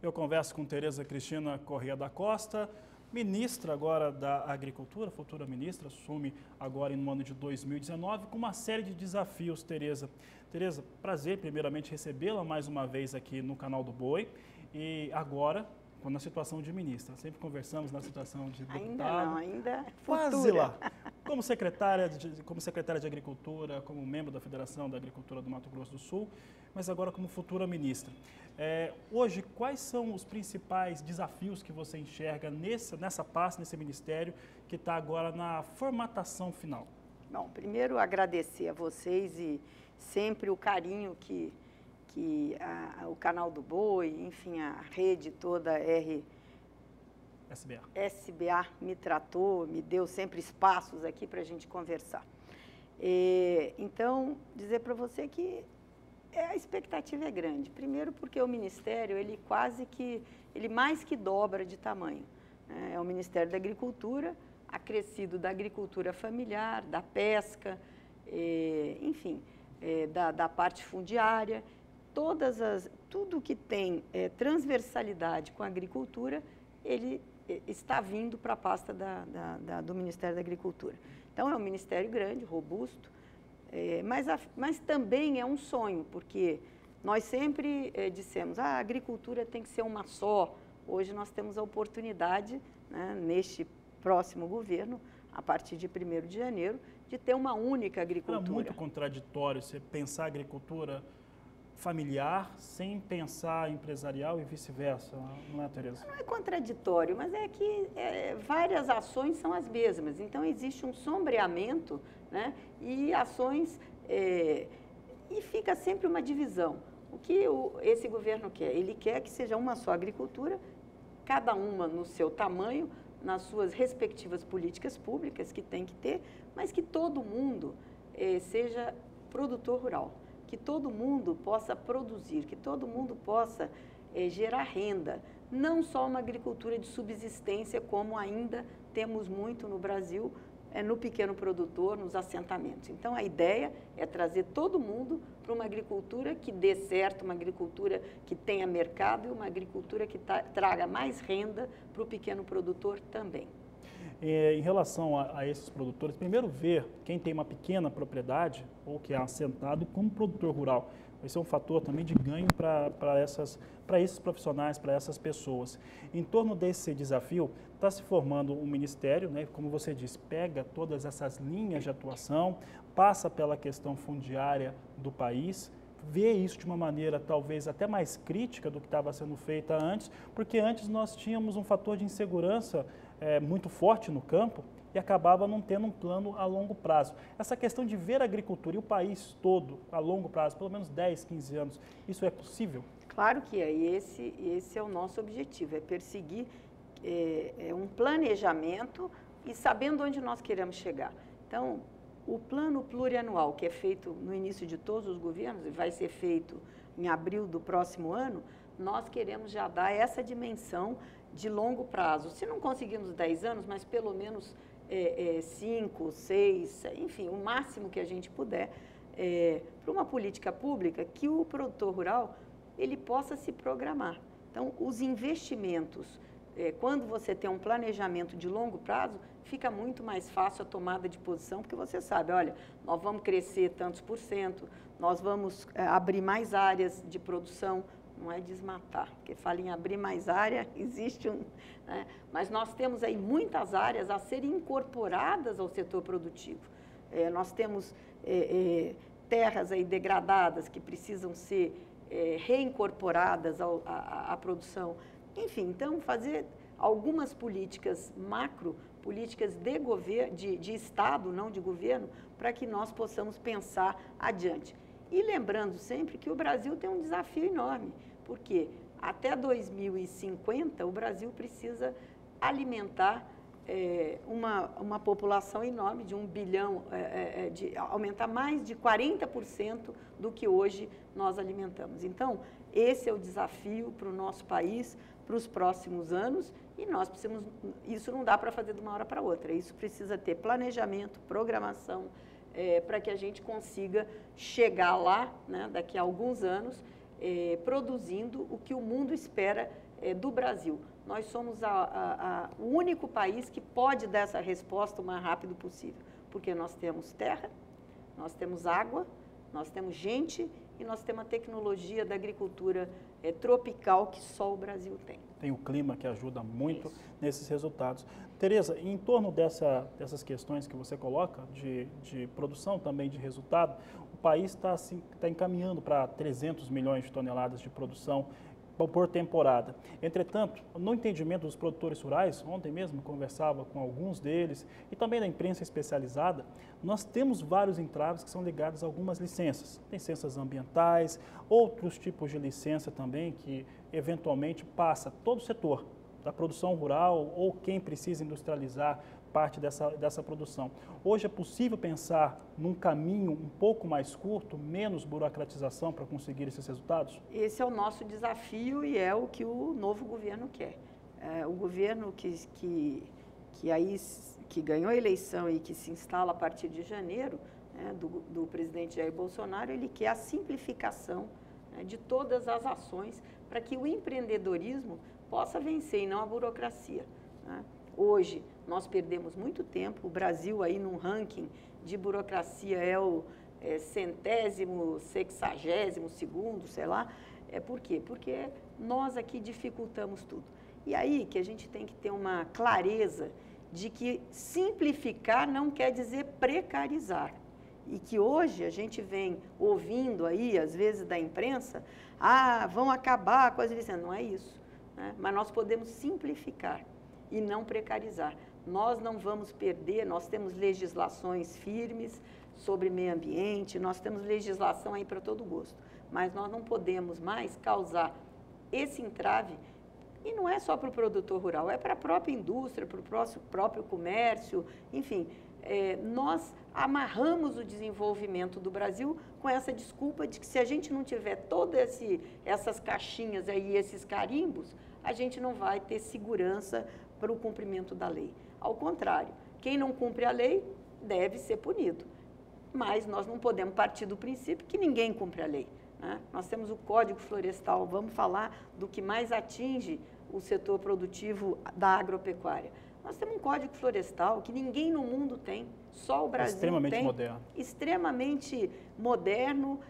Eu converso com Tereza Cristina Corrêa da Costa, ministra agora da Agricultura, futura ministra, assume agora no ano de 2019 com uma série de desafios, Tereza. Tereza, prazer primeiramente recebê-la mais uma vez aqui no canal do Boi e agora na situação de ministra. Sempre conversamos na situação de deputado. Ainda não, ainda quase lá. Como secretária de Agricultura, como membro da Federação da Agricultura do Mato Grosso do Sul, mas agora como futura ministra. Hoje, quais são os principais desafios que você enxerga nessa pasta, nesse ministério, que está agora na formatação final? Bom, primeiro agradecer a vocês e sempre o carinho que o canal do Boi, enfim, a rede toda SBA me tratou, me deu sempre espaços aqui para a gente conversar. Então, dizer para você que a expectativa é grande. Primeiro porque o Ministério, ele mais que dobra de tamanho. É o Ministério da Agricultura, acrescido da agricultura familiar, da pesca, enfim, da parte fundiária. Tudo que tem transversalidade com a agricultura, ele está vindo para a pasta do Ministério da Agricultura. Então, é um ministério grande, robusto, mas também é um sonho, porque nós sempre dissemos, a agricultura tem que ser uma só. Hoje nós temos a oportunidade, né, neste próximo governo, a partir de 1º de janeiro, de ter uma única agricultura. É muito contraditório você pensar a agricultura familiar sem pensar empresarial e vice-versa, não é, Tereza? Não é contraditório, mas é que várias ações são as mesmas. Então, existe um sombreamento, né, e ações, e fica sempre uma divisão. O que esse governo quer? Ele quer que seja uma só agricultura, cada uma no seu tamanho, nas suas respectivas políticas públicas que tem que ter, mas que todo mundo seja produtor rural. Que todo mundo possa produzir, que todo mundo possa gerar renda, não só uma agricultura de subsistência, como ainda temos muito no Brasil, no pequeno produtor, nos assentamentos. Então, a ideia é trazer todo mundo para uma agricultura que dê certo, uma agricultura que tenha mercado e uma agricultura que traga mais renda para o pequeno produtor também. Em relação a esses produtores, primeiro ver quem tem uma pequena propriedade ou que é assentado como produtor rural. Vai ser um fator também de ganho para esses profissionais, para essas pessoas. Em torno desse desafio, está se formando um ministério, né, como você disse, pega todas essas linhas de atuação, passa pela questão fundiária do país, vê isso de uma maneira talvez até mais crítica do que estava sendo feita antes, porque antes nós tínhamos um fator de insegurança muito forte no campo e acabava não tendo um plano a longo prazo. Essa questão de ver a agricultura e o país todo a longo prazo, pelo menos 10, 15 anos, isso é possível? Claro que é, e esse é o nosso objetivo, é perseguir um planejamento e sabendo onde nós queremos chegar. Então, o plano plurianual, que é feito no início de todos os governos, e vai ser feito em abril do próximo ano, nós queremos já dar essa dimensão de longo prazo. Se não conseguirmos 10 anos, mas pelo menos 5, 6, enfim, o máximo que a gente puder, para uma política pública que o produtor rural ele possa se programar. Então, os investimentos, quando você tem um planejamento de longo prazo, fica muito mais fácil a tomada de posição, porque você sabe, olha, nós vamos crescer tantos por cento, nós vamos abrir mais áreas de produção, não é desmatar, porque fala em abrir mais área, existe né? Mas nós temos aí muitas áreas a serem incorporadas ao setor produtivo. Nós temos terras aí degradadas que precisam ser reincorporadas à produção. Enfim, então fazer algumas políticas macro, políticas de Estado, não de governo, para que nós possamos pensar adiante. E lembrando sempre que o Brasil tem um desafio enorme, porque até 2050 o Brasil precisa alimentar uma população enorme de 1 bilhão, aumentar mais de 40% do que hoje nós alimentamos. Então, esse é o desafio para o nosso país, para os próximos anos, e nós precisamos, isso não dá para fazer de uma hora para outra, isso precisa ter planejamento, programação, para que a gente consiga chegar lá, né, daqui a alguns anos, produzindo o que o mundo espera do Brasil. Nós somos o único país que pode dar essa resposta o mais rápido possível, porque nós temos terra, nós temos água, nós temos gente e nós temos a tecnologia da agricultura tropical que só o Brasil tem. Tem o clima que ajuda muito nesses resultados. Tereza, em torno dessas questões que você coloca, de produção também de resultado, o país está encaminhando para 300 milhões de toneladas de produção por temporada. Entretanto, no entendimento dos produtores rurais, ontem mesmo conversava com alguns deles e também da imprensa especializada, nós temos vários entraves que são ligados a algumas licenças. Licenças ambientais, outros tipos de licença também que eventualmente passa todo o setor da produção rural ou quem precisa industrializar parte dessa produção. Hoje é possível pensar num caminho um pouco mais curto, menos burocratização para conseguir esses resultados? Esse é o nosso desafio e é o que o novo governo quer. O governo que ganhou a eleição e que se instala a partir de janeiro, né, do presidente Jair Bolsonaro, ele quer a simplificação, né, de todas as ações para que o empreendedorismo possa vencer e não a burocracia, né? Hoje, nós perdemos muito tempo, o Brasil aí num ranking de burocracia é o 100º, 62º, sei lá. Por quê? Porque nós aqui dificultamos tudo. E aí que a gente tem que ter uma clareza de que simplificar não quer dizer precarizar. E que hoje a gente vem ouvindo aí, às vezes da imprensa, vão acabar com as licenças. Não é isso, né? Mas nós podemos simplificar e não precarizar. Nós não vamos perder, nós temos legislações firmes sobre meio ambiente, nós temos legislação aí para todo gosto, mas nós não podemos mais causar esse entrave, e não é só para o produtor rural, é para a própria indústria, para o próprio comércio, enfim, nós amarramos o desenvolvimento do Brasil com essa desculpa de que se a gente não tiver todas essas caixinhas aí, esses carimbos, a gente não vai ter segurança para o cumprimento da lei. Ao contrário, quem não cumpre a lei deve ser punido. Mas nós não podemos partir do princípio que ninguém cumpre a lei, né? Nós temos o Código Florestal, vamos falar do que mais atinge o setor produtivo da agropecuária. Nós temos um Código Florestal que ninguém no mundo tem, só o Brasil tem. Extremamente moderno. Extremamente moderno,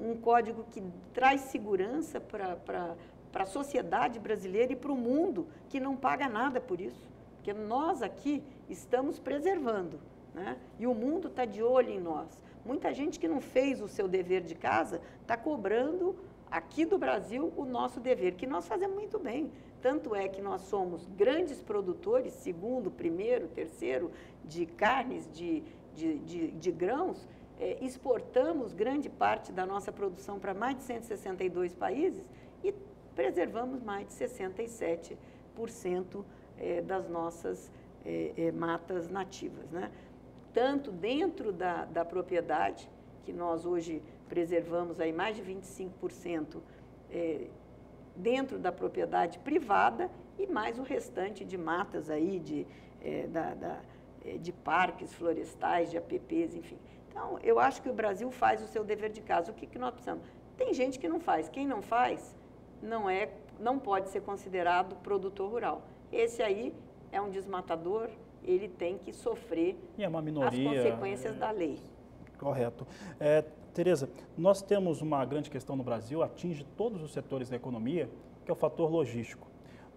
um código que traz segurança para a sociedade brasileira e para o mundo, que não paga nada por isso. Porque nós aqui estamos preservando, né? E o mundo está de olho em nós. Muita gente que não fez o seu dever de casa está cobrando aqui do Brasil o nosso dever, que nós fazemos muito bem. Tanto é que nós somos grandes produtores, segundo, primeiro, terceiro, de carnes, de grãos, exportamos grande parte da nossa produção para mais de 162 países e preservamos mais de 67% das nossas matas nativas, né? Tanto dentro da propriedade, que nós hoje preservamos aí mais de 25% dentro da propriedade privada e mais o restante de matas aí, de parques florestais, de APPs, enfim. Então, eu acho que o Brasil faz o seu dever de casa. O que nós precisamos? Tem gente que não faz. Quem não faz não pode ser considerado produtor rural. Esse aí é um desmatador, ele tem que sofrer as consequências da lei. Correto. Tereza, nós temos uma grande questão no Brasil, atinge todos os setores da economia, que é o fator logístico.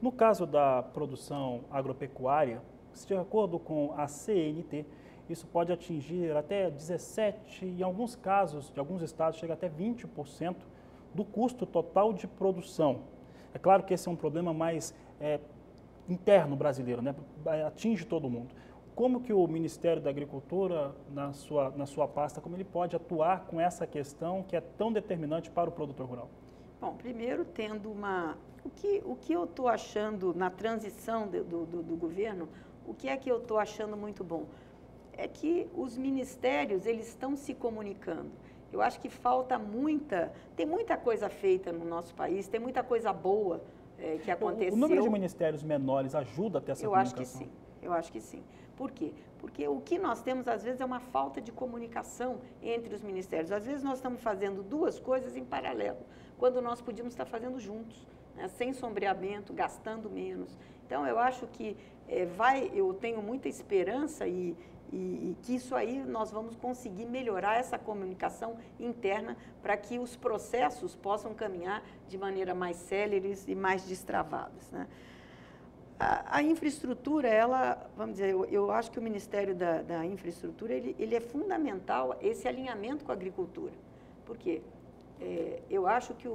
No caso da produção agropecuária, de acordo com a CNT, isso pode atingir até 17%, em alguns casos, de alguns estados, chega até 20% do custo total de produção. É claro que esse é um problema mais interno brasileiro, né? Atinge todo mundo. Como que o Ministério da Agricultura, na sua pasta, como ele pode atuar com essa questão que é tão determinante para o produtor rural? Bom, primeiro tendo o que eu estou achando na transição do governo, o que é que eu estou achando muito bom? É que os ministérios, eles estão se comunicando. Eu acho que tem muita coisa feita no nosso país, tem muita coisa boa que aconteceu. O número de ministérios menores ajuda a ter essa comunicação? Eu acho que sim. Por quê? Porque o que nós temos, às vezes, é uma falta de comunicação entre os ministérios. Às vezes, nós estamos fazendo duas coisas em paralelo. quando nós podíamos estar fazendo juntos, né? Sem sombreamento, gastando menos. Então, eu acho que eu tenho muita esperança e que isso aí nós vamos conseguir melhorar essa comunicação interna para que os processos possam caminhar de maneira mais céleres e mais destravadas, né? A infraestrutura, vamos dizer, eu acho que o Ministério da Infraestrutura, ele é fundamental, esse alinhamento com a agricultura. Por quê? Eu acho que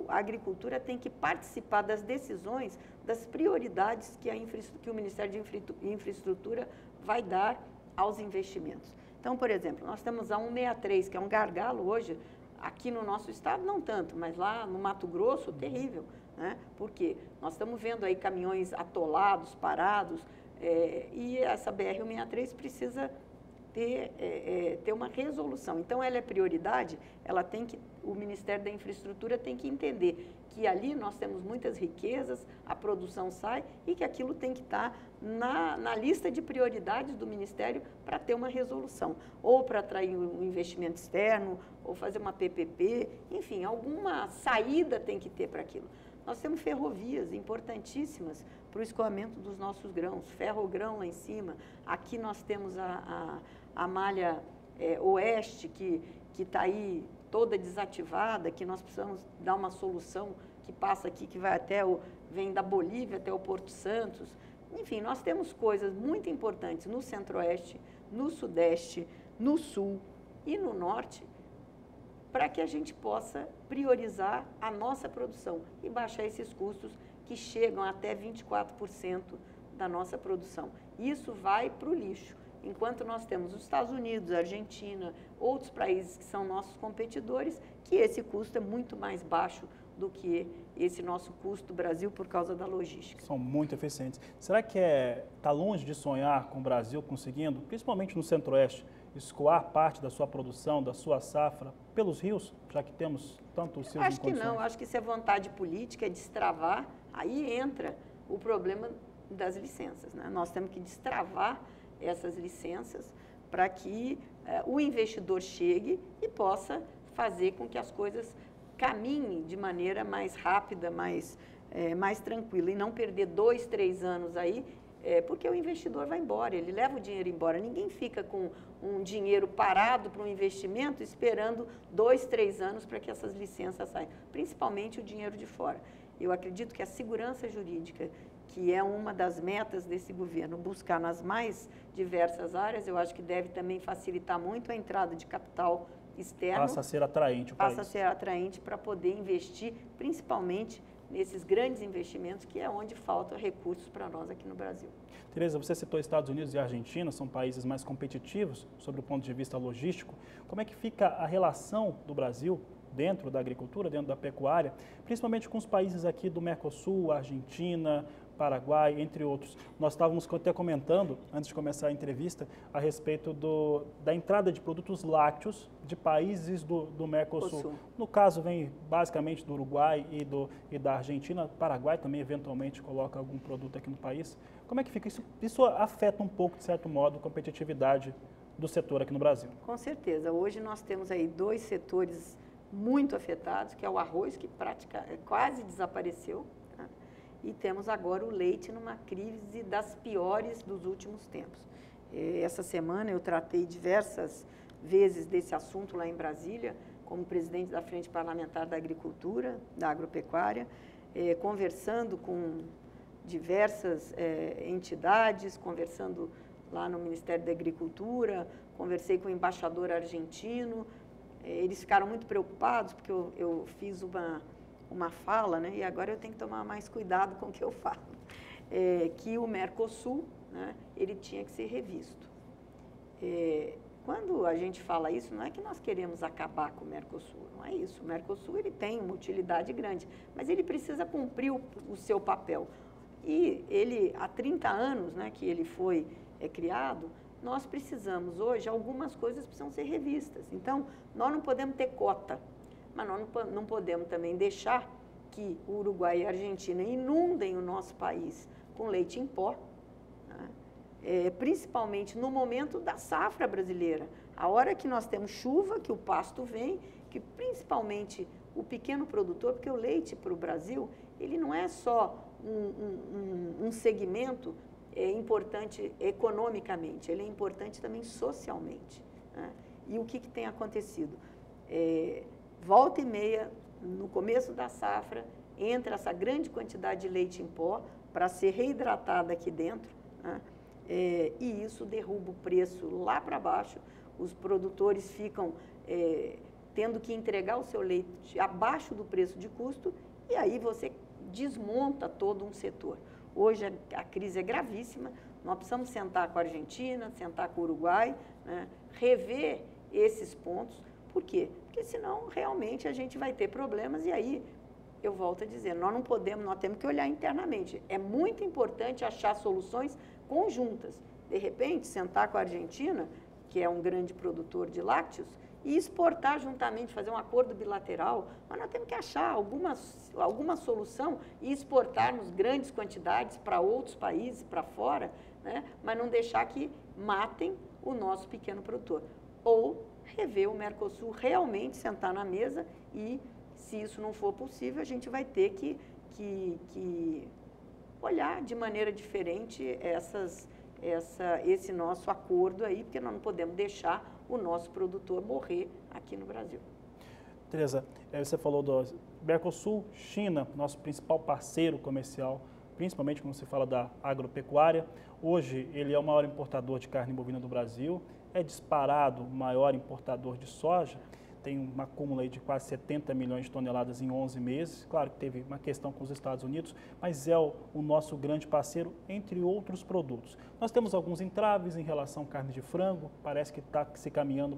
a agricultura tem que participar das decisões, das prioridades que o Ministério de Infraestrutura vai dar aos investimentos. Então, por exemplo, nós temos a 163, que é um gargalo hoje, aqui no nosso estado não tanto, mas lá no Mato Grosso, terrível, né? Porque nós estamos vendo aí caminhões atolados, parados, e essa BR-163 precisa ter uma resolução. Então, ela é prioridade, o Ministério da Infraestrutura tem que entender que ali nós temos muitas riquezas, a produção sai e que aquilo tem que estar na lista de prioridades do Ministério para ter uma resolução, ou para atrair um investimento externo, ou fazer uma PPP, enfim, alguma saída tem que ter para aquilo. Nós temos ferrovias importantíssimas para o escoamento dos nossos grãos, ferrogrão lá em cima, aqui nós temos a malha oeste, que está aí toda desativada, que nós precisamos dar uma solução que passa aqui, que vem da Bolívia até o Porto Santos. Enfim, nós temos coisas muito importantes no centro-oeste, no sudeste, no sul e no norte, para que a gente possa priorizar a nossa produção e baixar esses custos que chegam até 24% da nossa produção. Isso vai para o lixo. Enquanto nós temos os Estados Unidos, a Argentina, outros países que são nossos competidores, que esse custo é muito mais baixo do que esse nosso custo do Brasil por causa da logística. São muito eficientes. Será que está longe de sonhar com o Brasil conseguindo, principalmente no Centro-Oeste, escoar parte da sua produção, da sua safra, pelos rios, já que temos tantos rios em condições? Acho que não, acho que isso é vontade política, é destravar, aí entra o problema das licenças, né? Nós temos que destravar essas licenças para que o investidor chegue e possa fazer com que as coisas caminhem de maneira mais rápida, mais tranquila, e não perder 2, 3 anos aí, porque o investidor vai embora, ele leva o dinheiro embora. Ninguém fica com um dinheiro parado para um investimento esperando 2, 3 anos para que essas licenças saiam, principalmente o dinheiro de fora. Eu acredito que a segurança jurídica, que é uma das metas desse governo, buscar nas mais diversas áreas, eu acho que deve também facilitar muito a entrada de capital externo. Passa a ser atraente o país. Passa a ser atraente para poder investir, principalmente nesses grandes investimentos, que é onde falta recursos para nós aqui no Brasil. Tereza, você citou Estados Unidos e Argentina, são países mais competitivos sob o ponto de vista logístico. Como é que fica a relação do Brasil dentro da agricultura, dentro da pecuária, principalmente com os países aqui do Mercosul, Argentina, Paraguai, entre outros? Nós estávamos até comentando, antes de começar a entrevista, a respeito da entrada de produtos lácteos de países do Mercosul. No caso, vem basicamente do Uruguai e da Argentina. Paraguai também, eventualmente, coloca algum produto aqui no país. Como é que fica? Isso afeta um pouco, de certo modo, a competitividade do setor aqui no Brasil? Com certeza. Hoje nós temos aí 2 setores muito afetados, que é o arroz, que quase desapareceu, tá? E temos agora o leite numa crise das piores dos últimos tempos. Essa semana eu tratei diversas vezes desse assunto lá em Brasília, como presidente da Frente Parlamentar da Agricultura, da Agropecuária, conversando com diversas entidades, conversando lá no Ministério da Agricultura, conversei com o embaixador argentino. Eles ficaram muito preocupados, porque eu fiz uma fala, né, e agora eu tenho que tomar mais cuidado com o que eu falo, que o Mercosul, né, ele tinha que ser revisto. Quando a gente fala isso, não é que nós queremos acabar com o Mercosul, não é isso. O Mercosul ele tem uma utilidade grande, mas ele precisa cumprir o seu papel. E ele, há 30 anos, né, que ele foi criado, nós precisamos hoje, algumas coisas precisam ser revistas. Então, nós não podemos ter cota, mas nós não podemos também deixar que o Uruguai e a Argentina inundem o nosso país com leite em pó, né? Principalmente no momento da safra brasileira. A hora que nós temos chuva, que o pasto vem, que principalmente o pequeno produtor, porque o leite para o Brasil, ele não é só um segmento importante economicamente, ele é importante também socialmente, né? E o que tem acontecido? Volta e meia, no começo da safra, entra essa grande quantidade de leite em pó para ser reidratada aqui dentro, né? E isso derruba o preço lá para baixo, os produtores ficam tendo que entregar o seu leite abaixo do preço de custo, e aí você desmonta todo um setor. Hoje a crise é gravíssima, nós precisamos sentar com a Argentina, sentar com o Uruguai, né, rever esses pontos. Por quê? Porque senão realmente a gente vai ter problemas, e aí eu volto a dizer, nós não podemos, nós temos que olhar internamente. É muito importante achar soluções conjuntas. De repente, sentar com a Argentina, que é um grande produtor de lácteos, e exportar juntamente, fazer um acordo bilateral, mas nós temos que achar alguma solução e exportarmos grandes quantidades para outros países, para fora, né? Mas não deixar que matem o nosso pequeno produtor. Ou rever o Mercosul, realmente sentar na mesa, e se isso não for possível, a gente vai ter que olhar de maneira diferente esse nosso acordo aí, porque nós não podemos deixar o nosso produtor morrer aqui no Brasil. Tereza, você falou do Mercosul, China, nosso principal parceiro comercial, principalmente quando se fala da agropecuária. Hoje ele é o maior importador de carne bovina do Brasil, é disparado o maior importador de soja, tem um acúmulo aí de quase 70 milhões de toneladas em 11 meses. Claro que teve uma questão com os Estados Unidos, mas é o nosso grande parceiro, entre outros produtos. Nós temos alguns entraves em relação à carne de frango, parece que está se caminhando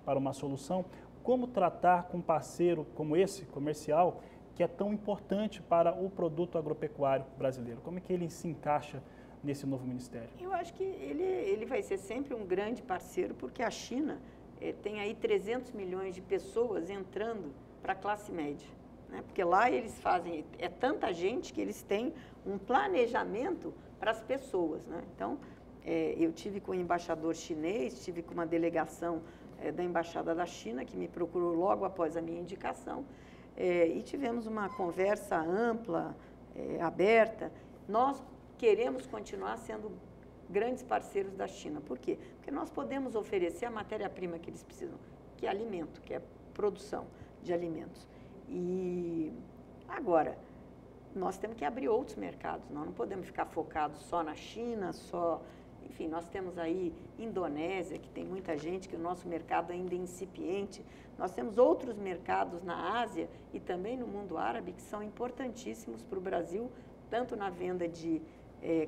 para uma solução. Como tratar com um parceiro como esse, comercial, que é tão importante para o produto agropecuário brasileiro? Como é que ele se encaixa nesse novo ministério? Eu acho que ele vai ser sempre um grande parceiro, porque a China tem aí 300 milhões de pessoas entrando para a classe média, né? Porque lá eles fazem, tanta gente que eles têm um planejamento para as pessoas, né? Então, eu tive com o embaixador chinês, tive com uma delegação da Embaixada da China, que me procurou logo após a minha indicação, e tivemos uma conversa ampla, aberta. Nós queremos continuar sendo grandes parceiros da China. Por quê? Porque nós podemos oferecer a matéria-prima que eles precisam, que é alimento, que é produção de alimentos. E agora, nós temos que abrir outros mercados, nós não podemos ficar focados só na China, enfim, nós temos aí Indonésia, que tem muita gente, que o nosso mercado ainda é incipiente. Nós temos outros mercados na Ásia e também no mundo árabe que são importantíssimos para o Brasil, tanto na venda de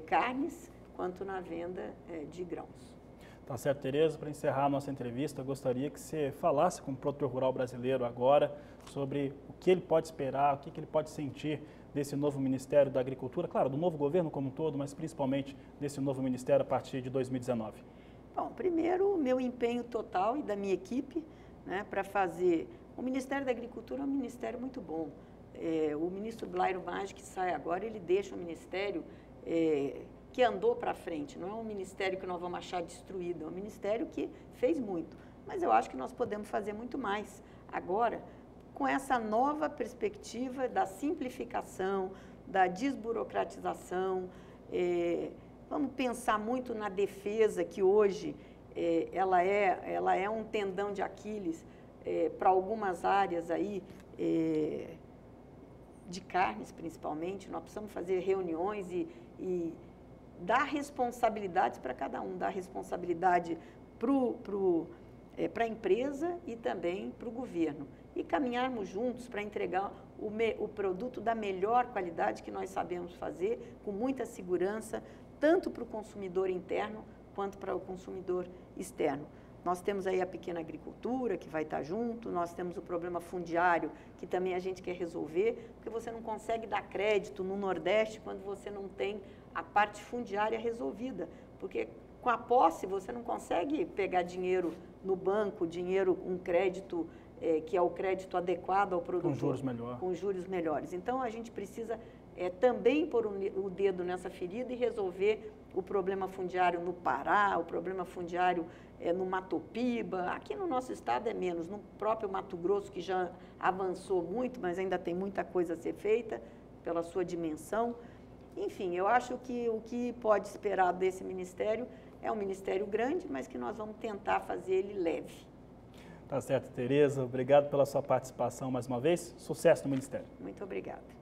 carnes, quanto na venda de grãos. Tá certo, Tereza. Para encerrar a nossa entrevista, eu gostaria que você falasse com o produtor rural brasileiro agora sobre o que ele pode esperar, o que ele pode sentir desse novo Ministério da Agricultura, claro, do novo governo como um todo, mas principalmente desse novo Ministério a partir de 2019. Bom, primeiro, o meu empenho total e da minha equipe, né, para fazer... O Ministério da Agricultura é um ministério muito bom. O ministro Blairo Maggi, que sai agora, ele deixa o ministério... que andou para frente, não é um ministério que nós vamos achar destruído, é um ministério que fez muito. Mas eu acho que nós podemos fazer muito mais agora, com essa nova perspectiva da simplificação, da desburocratização. Vamos pensar muito na defesa, que hoje ela é um tendão de Aquiles para algumas áreas aí, de carnes principalmente. Nós precisamos fazer reuniões e dar responsabilidades para cada um, dar responsabilidade para a empresa e também para o governo. E caminharmos juntos para entregar o produto da melhor qualidade que nós sabemos fazer, com muita segurança, tanto para o consumidor interno quanto para o consumidor externo. Nós temos aí a pequena agricultura, que vai estar junto, nós temos o problema fundiário, que também a gente quer resolver, porque você não consegue dar crédito no Nordeste quando você não tem a parte fundiária resolvida, porque com a posse você não consegue pegar dinheiro no banco, um crédito que é o crédito adequado ao produtor. Com juros melhores. Com juros melhores. Então, a gente precisa também pôr o dedo nessa ferida e resolver o problema fundiário no Pará, o problema fundiário no Mato Piba. Aqui no nosso estado é menos, no próprio Mato Grosso, que já avançou muito, mas ainda tem muita coisa a ser feita pela sua dimensão. Enfim, eu acho que o que pode esperar desse ministério é um ministério grande, mas que nós vamos tentar fazer ele leve. Tá certo, Tereza. Obrigado pela sua participação mais uma vez. Sucesso no ministério. Muito obrigada.